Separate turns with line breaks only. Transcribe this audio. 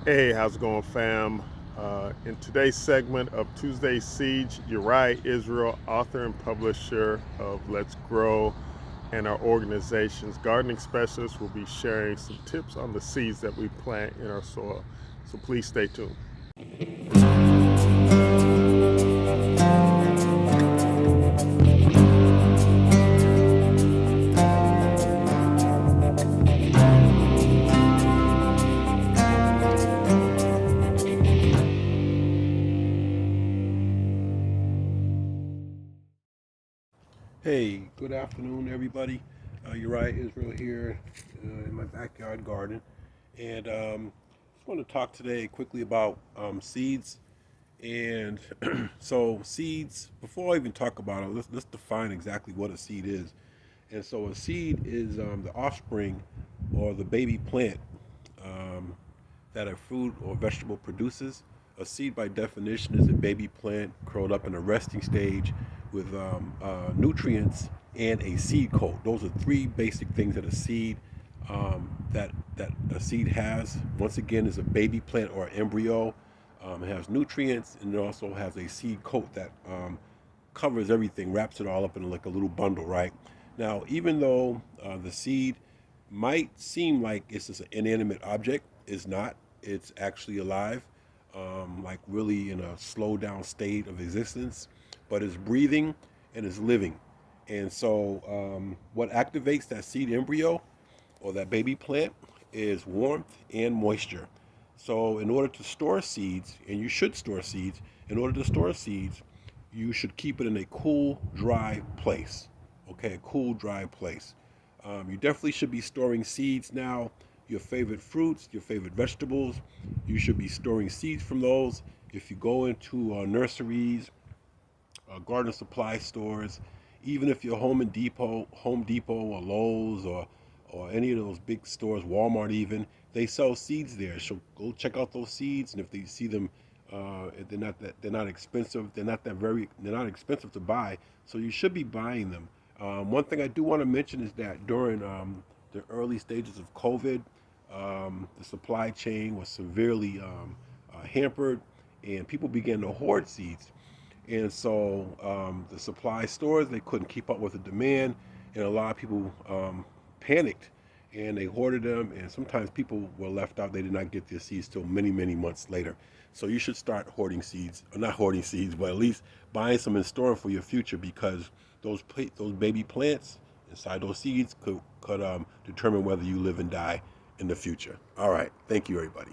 Hey, how's it going, fam? In today's segment of Tuesday Siege, Uriah Israel, author and publisher of Let's Grow, and our organization's gardening specialists will be sharing some tips on the seeds that we plant in our soil. So please stay tuned.
Hey, good afternoon, everybody. Uriah Israel here in my backyard garden, and just want to talk today quickly about seeds. And so, seeds. Before I even talk about it, let's define exactly what a seed is. And so, a seed is the offspring or the baby plant um, that a fruit or vegetable produces. A seed, by definition, is a baby plant curled up in a resting stage with nutrients and a seed coat. Those are three basic things that a seed that a seed has. Once again, is a baby plant or embryo. It has nutrients, and it also has a seed coat that covers everything, wraps it all up in like a little bundle, right? Now, even though the seed might seem like it's just an inanimate object, it's not. It's actually alive, like really in a slow down state of existence, but it's breathing and it's living. And so, what activates that seed embryo or that baby plant is warmth and moisture. So, in order to store seeds, and you should store seeds, in order to store seeds, you should keep it in a cool, dry place. Okay, a cool, dry place. You definitely should be storing seeds now. Your favorite fruits, your favorite vegetables, you should be storing seeds from those. If you go into nurseries, garden supply stores, even if you're Home Depot or Lowe's or any of those big stores, Walmart even, they sell seeds there. So go check out those seeds, and if they see them, they're not expensive. They're not expensive to buy. So you should be buying them. One thing I do want to mention is that during the early stages of COVID, the supply chain was severely hampered, and people began to hoard seeds. And so the supply stores, they couldn't keep up with the demand, and a lot of people panicked and they hoarded them. And sometimes people were left out; they did not get their seeds till many, many months later. So you should start hoarding seeds, or not hoarding seeds, but at least buying some and storing for your future, because those baby plants inside those seeds could determine whether you live and die in the future. All right, thank you, everybody.